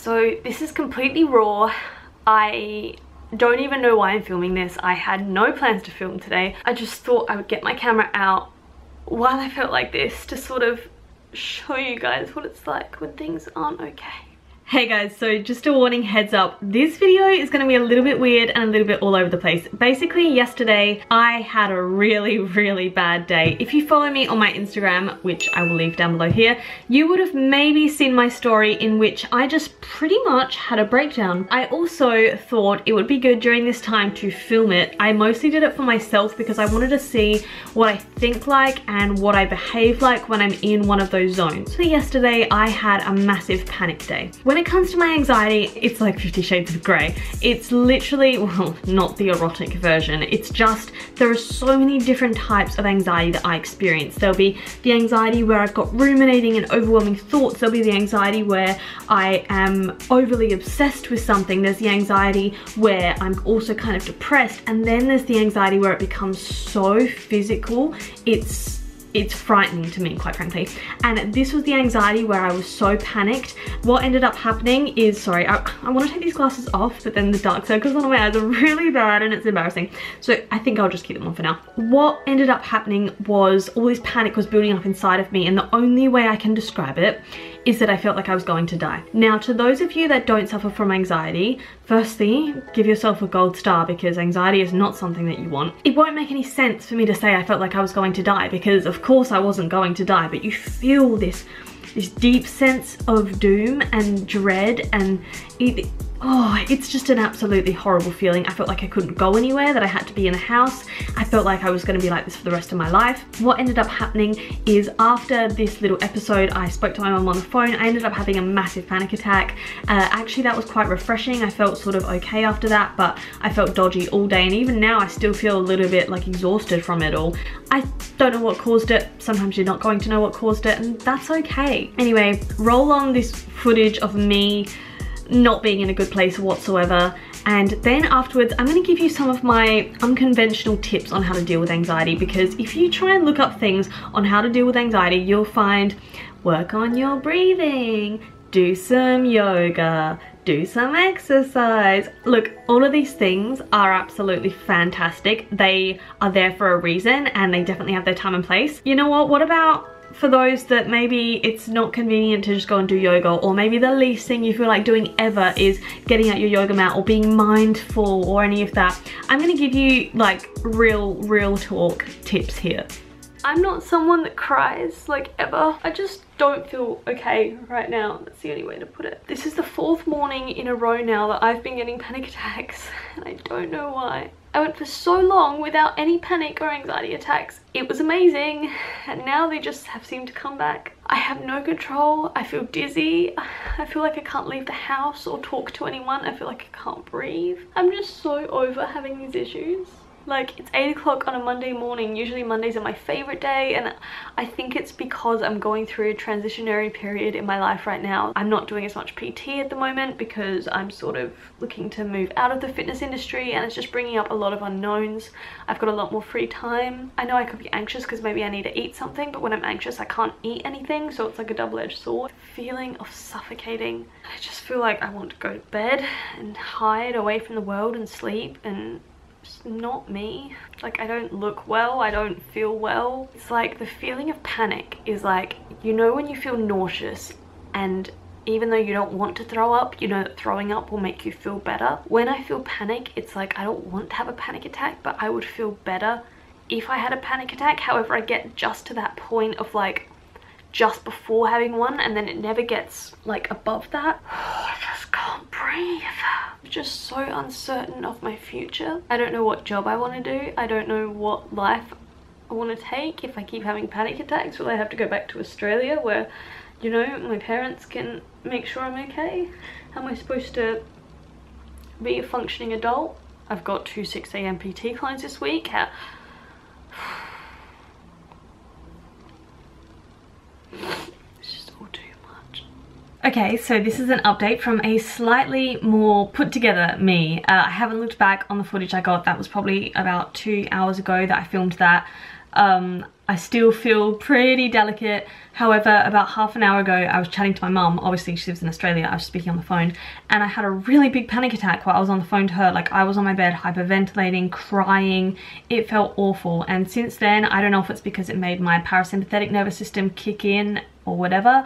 So this is completely raw. I don't even know why I'm filming this. I had no plans to film today. I just thought I would get my camera out while I felt like this to sort of show you guys what it's like when things aren't okay. Hey guys, so just a warning, heads up, this video is going to be a little bit weird and a little bit all over the place. Basically, yesterday I had a really bad day. If you follow me on my Instagram, which I will leave down below here, you would have maybe seen my story in which I just pretty much had a breakdown. I also thought it would be good during this time to film it. I mostly did it for myself because I wanted to see what I think like and what I behave like when I'm in one of those zones. So yesterday I had a massive panic day. When it comes to my anxiety, it's like 50 Shades of Grey. It's literally, well, not the erotic version. It's just, there are so many different types of anxiety that I experience. There'll be the anxiety where I've got ruminating and overwhelming thoughts. There'll be the anxiety where I am overly obsessed with something. There's the anxiety where I'm also kind of depressed. And then there's the anxiety where it becomes so physical. It's frightening to me, quite frankly. And this was the anxiety where I was so panicked. What ended up happening is, sorry, I want to take these glasses off, but then the dark circles on my eyes are really bad and it's embarrassing. So I think I'll just keep them on for now. What ended up happening was all this panic was building up inside of me, and the only way I can describe it is that I felt like I was going to die. Now, to those of you that don't suffer from anxiety, firstly, give yourself a gold star, because anxiety is not something that you want. It won't make any sense for me to say I felt like I was going to die, because of course I wasn't going to die, but you feel this deep sense of doom and dread, and it's just an absolutely horrible feeling. I felt like I couldn't go anywhere, that I had to be in the house. I felt like I was going to be like this for the rest of my life. What ended up happening is, after this little episode, I spoke to my mum on the phone. I ended up having a massive panic attack. Actually, that was quite refreshing. I felt sort of okay after that, but I felt dodgy all day, and even now I still feel a little bit like exhausted from it all. I don't know what caused it. Sometimes you're not going to know what caused it, and that's okay. Anyway, roll on this footage of me not being in a good place whatsoever, and then afterwards I'm going to give you some of my unconventional tips on how to deal with anxiety, because if you try and look up things on how to deal with anxiety, you'll find work on your breathing, do some yoga, do some exercise. Look, all of these things are absolutely fantastic. They are there for a reason, and they definitely have their time and place. You know what about for those that maybe it's not convenient to just go and do yoga, or maybe the least thing you feel like doing ever is getting out your yoga mat or being mindful or any of that? I'm gonna give you like real talk tips here. I'm not someone that cries like ever. I just don't feel okay right now. That's the only way to put it. This is the 4th morning in a row now that I've been getting panic attacks, and I don't know why. I went for so long without any panic or anxiety attacks. It was amazing, and now they just have seemed to come back. I have no control. I feel dizzy. I feel like I can't leave the house or talk to anyone. I feel like I can't breathe. I'm just so over having these issues. Like, it's 8 o'clock on a Monday morning. Usually Mondays are my favorite day, and I think it's because I'm going through a transitionary period in my life right now. I'm not doing as much PT at the moment because I'm sort of looking to move out of the fitness industry, and it's just bringing up a lot of unknowns. I've got a lot more free time. I know I could be anxious because maybe I need to eat something, but when I'm anxious I can't eat anything, so it's like a double-edged sword. The feeling of suffocating. I just feel like I want to go to bed and hide away from the world and sleep, and it's not me. Like, I don't look well, I don't feel well. It's like the feeling of panic is like, you know when you feel nauseous, and even though you don't want to throw up, you know that throwing up will make you feel better. When I feel panic, it's like I don't want to have a panic attack, but I would feel better if I had a panic attack. However, I get just to that point of like just before having one, and then it never gets like above that. I just can't breathe. I'm just so uncertain of my future. I don't know what job I want to do. I don't know what life I want to take. If I keep having panic attacks, will I have to go back to Australia where, you know, my parents can make sure I'm okay? How am I supposed to be a functioning adult? I've got 2 6 AM PT clients this week. It's just all too much. Okay, so this is an update from a slightly more put together me. I haven't looked back on the footage I got. That was probably about 2 hours ago that I filmed that. I still feel pretty delicate. However, about half an hour ago, I was chatting to my mum. Obviously, she lives in Australia. I was speaking on the phone, and I had a really big panic attack while I was on the phone to her. Like, I was on my bed, hyperventilating, crying. It felt awful. And since then, I don't know if it's because it made my parasympathetic nervous system kick in or whatever,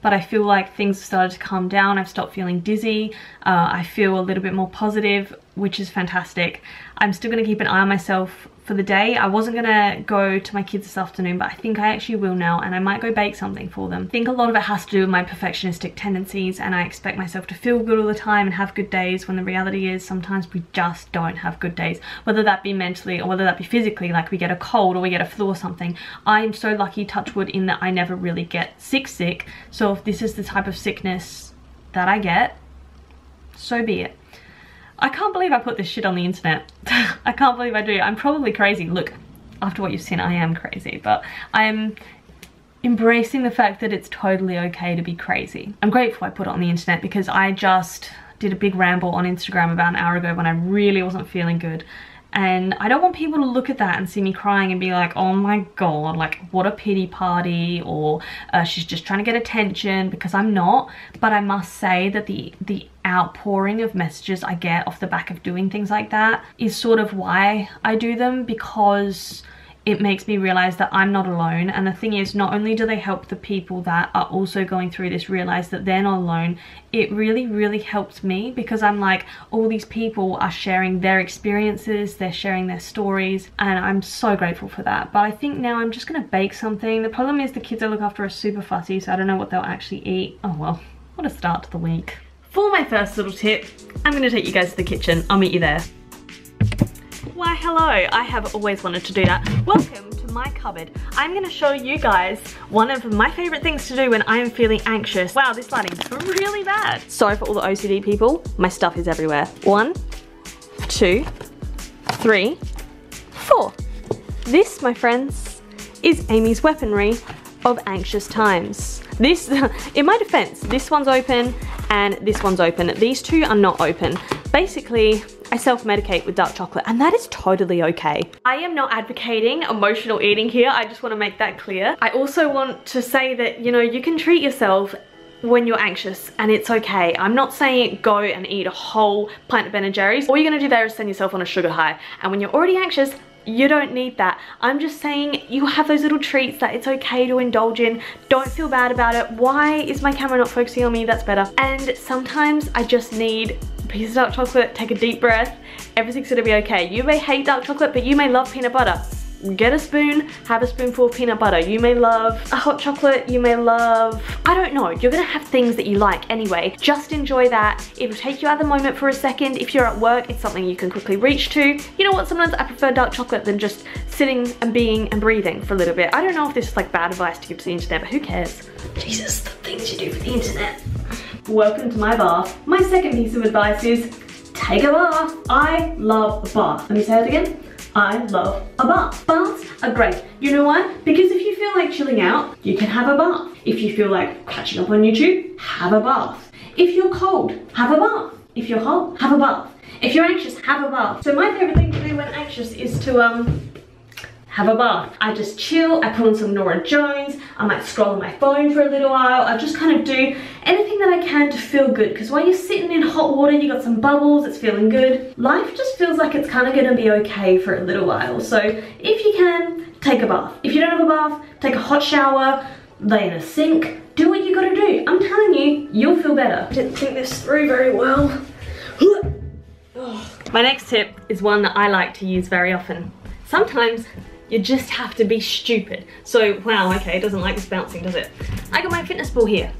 but I feel like things have started to calm down. I've stopped feeling dizzy. I feel a little bit more positive, which is fantastic. I'm still going to keep an eye on myself for the day. I wasn't gonna go to my kids this afternoon, but I think I actually will now, and I might go bake something for them. I think a lot of it has to do with my perfectionistic tendencies, and I expect myself to feel good all the time and have good days, when the reality is sometimes we just don't have good days, whether that be mentally or whether that be physically, like we get a cold or we get a flu or something. I am so lucky, touch wood, in that I never really get sick. So if this is the type of sickness that I get, so be it. I can't believe I put this shit on the internet. I can't believe I do. I'm probably crazy. Look, after what you've seen, I am crazy, but I'm embracing the fact that it's totally okay to be crazy. I'm grateful I put it on the internet, because I just did a big ramble on Instagram about an hour ago when I really wasn't feeling good. And I don't want people to look at that and see me crying and be like, oh my god, like what a pity party, or she's just trying to get attention, because I'm not. But I must say that the outpouring of messages I get off the back of doing things like that is sort of why I do them, because it makes me realize that I'm not alone. And the thing is, not only do they help the people that are also going through this realize that they're not alone, it really helps me, because I'm like, all these people are sharing their experiences, they're sharing their stories, and I'm so grateful for that. But I think now I'm just gonna bake something. The problem is the kids I look after are super fussy, so I don't know what they'll actually eat. Oh well, what a start to the week. For my first little tip, I'm gonna take you guys to the kitchen. I'll meet you there. Why hello, I have always wanted to do that. Welcome to my cupboard. I'm gonna show you guys one of my favorite things to do when I am feeling anxious. Wow, this lighting's really bad. Sorry for all the OCD people, my stuff is everywhere. 1, 2, 3, 4. This, my friends, is Amy's weaponry of anxious times. This, in my defense, this one's open and this one's open. These two are not open. Basically, I self-medicate with dark chocolate, and that is totally okay. I am not advocating emotional eating here. I just want to make that clear. I also want to say that, you know, you can treat yourself when you're anxious, and it's okay. I'm not saying go and eat a whole pint of Ben & Jerry's. All you're gonna do there is send yourself on a sugar high, and when you're already anxious, you don't need that. I'm just saying you have those little treats that it's okay to indulge in. Don't feel bad about it. Why is my camera not focusing on me? That's better. And sometimes I just need a piece of dark chocolate, take a deep breath, everything's gonna be okay. You may hate dark chocolate, but you may love peanut butter. Get a spoon, have a spoonful of peanut butter. You may love a hot chocolate, you may love, I don't know, you're gonna have things that you like anyway. Just enjoy that. It'll take you out of the moment for a second. If you're at work, it's something you can quickly reach to. You know what, sometimes I prefer dark chocolate than just sitting and being and breathing for a little bit. I don't know if this is like bad advice to give to the internet, but who cares? Jesus, the things you do for the internet. Welcome to my bath. My second piece of advice is take a bath. I love a bath. Let me say it again. I love a bath. Baths are great. You know why? Because if you feel like chilling out, you can have a bath. If you feel like catching up on YouTube, have a bath. If you're cold, have a bath. If you're hot, have a bath. If you're anxious, have a bath. So my favorite thing to do when anxious is to have a bath. I just chill, I put on some Nora Jones, I might scroll on my phone for a little while, I just kind of do anything that I can to feel good, because while you're sitting in hot water, you got some bubbles, it's feeling good. Life just feels like it's kind of going to be okay for a little while. So if you can, take a bath. If you don't have a bath, take a hot shower, lay in a sink, do what you gotta do. I'm telling you, you'll feel better. Didn't think this through very well. My next tip is one that I like to use very often. Sometimes you just have to be stupid. So, wow, okay, it doesn't like this bouncing, does it? I got my fitness ball here.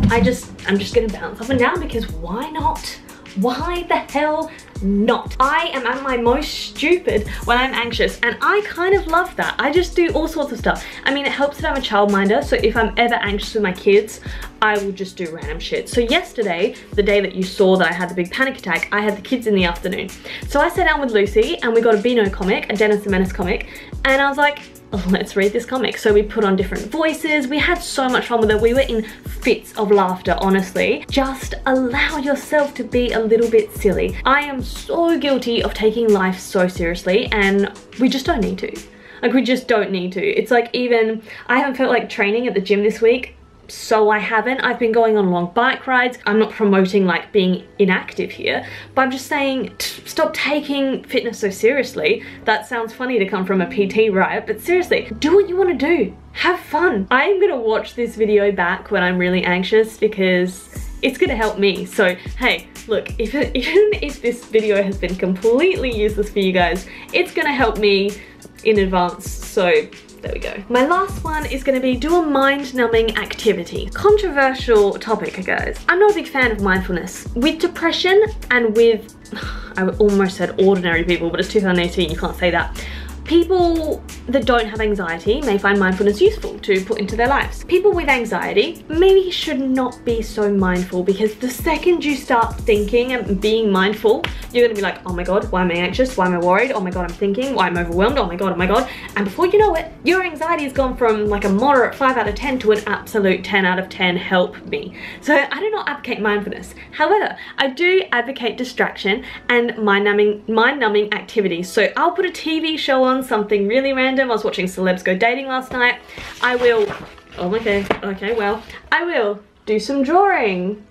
I'm just gonna bounce up and down, because why not? Why the hell not? I am at my most stupid when I'm anxious, and I kind of love that. I just do all sorts of stuff. I mean, it helps that I'm a childminder, so if I'm ever anxious with my kids, I will just do random shit. So yesterday, the day that you saw that I had the big panic attack, I had the kids in the afternoon. So I sat down with Lucy and we got a Beano comic, a Dennis the Menace comic, and I was like, oh, let's read this comic. So we put on different voices. We had so much fun with it. We were in fits of laughter, honestly. Just allow yourself to be a little bit silly. I am so guilty of taking life so seriously, and we just don't need to. Like, we just don't need to. It's like, even I haven't felt like training at the gym this week. So I haven't. I've been going on long bike rides. I'm not promoting like being inactive here, but I'm just saying stop taking fitness so seriously. That sounds funny to come from a PT, right? But seriously, do what you want to do. Have fun. I'm gonna watch this video back when I'm really anxious because it's gonna help me. So hey, look, even if this video has been completely useless for you guys, it's gonna help me in advance. So there we go. My last one is going to be do a mind-numbing activity. Controversial topic, guys. I'm not a big fan of mindfulness. With depression and with, I almost said ordinary people, but it's 2018, you can't say that. People that don't have anxiety may find mindfulness useful to put into their lives. People with anxiety maybe should not be so mindful, because the second you start thinking and being mindful, you're gonna be like, oh my god, why am I anxious? Why am I worried? Oh my god, I'm thinking. Why am I overwhelmed? Oh my god, oh my god. And before you know it, your anxiety has gone from like a moderate 5 out of 10 to an absolute 10 out of 10, help me. So I do not advocate mindfulness. However, I do advocate distraction and mind-numbing activities. So I'll put a TV show on, something really random. I was watching Celebs Go Dating last night. I will, oh okay, well, I will do some drawing.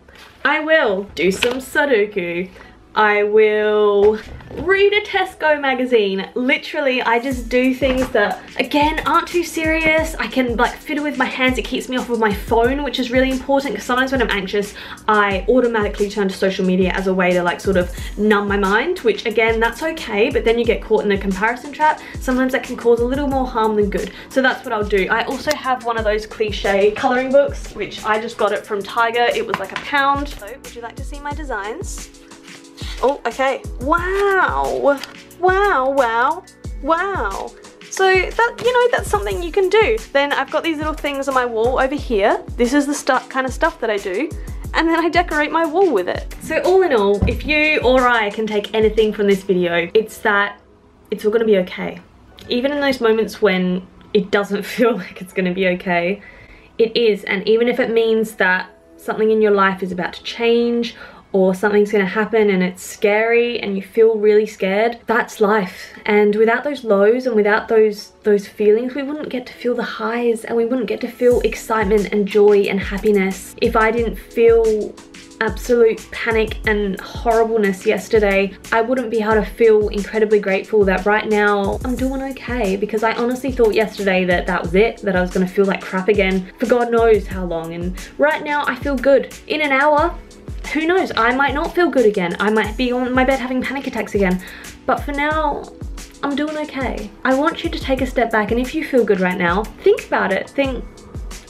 I will do some Sudoku. I will read a Tesco magazine. Literally, I just do things that, again, aren't too serious. I can like fiddle with my hands. It keeps me off of my phone, which is really important, because sometimes when I'm anxious, I automatically turn to social media as a way to like sort of numb my mind, which again, that's okay, but then you get caught in a comparison trap. Sometimes that can cause a little more harm than good. So that's what I'll do. I also have one of those cliche coloring books, which I just got it from Tiger. It was like £1. So would you like to see my designs? Oh, okay. Wow. Wow, wow, wow. So that, you know, that's something you can do. Then I've got these little things on my wall over here. This is the kind of stuff that I do. And then I decorate my wall with it. So all in all, if you or I can take anything from this video, it's that it's all gonna be okay. Even in those moments when it doesn't feel like it's gonna be okay, it is. And even if it means that something in your life is about to change, or something's gonna happen and it's scary and you feel really scared, that's life. And without those lows and without those feelings, we wouldn't get to feel the highs, and we wouldn't get to feel excitement and joy and happiness. If I didn't feel absolute panic and horribleness yesterday, I wouldn't be able to feel incredibly grateful that right now I'm doing okay, because I honestly thought yesterday that that was it, that I was gonna feel like crap again for God knows how long. And right now I feel good. In an hour, who knows, I might not feel good again. I might be on my bed having panic attacks again. But for now, I'm doing okay. I want you to take a step back, and if you feel good right now, think about it. Think,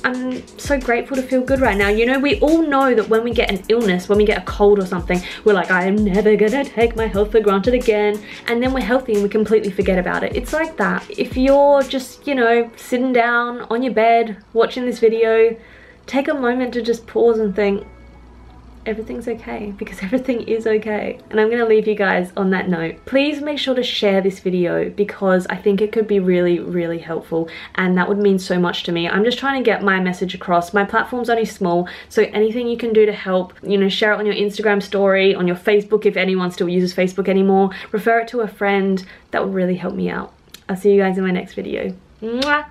I'm so grateful to feel good right now. You know, we all know that when we get an illness, when we get a cold or something, we're like, I am never gonna take my health for granted again. And then we're healthy and we completely forget about it. It's like that. If you're just, you know, sitting down on your bed, watching this video, take a moment to just pause and think, everything's okay, because everything is okay. And I'm gonna leave you guys on that note. Please make sure to share this video, because I think it could be really, really helpful, and that would mean so much to me. I'm just trying to get my message across. My platform's only small, so anything you can do to help, you know, share it on your Instagram story, on your Facebook, if anyone still uses Facebook anymore, refer it to a friend, that would really help me out. I'll see you guys in my next video. Mwah!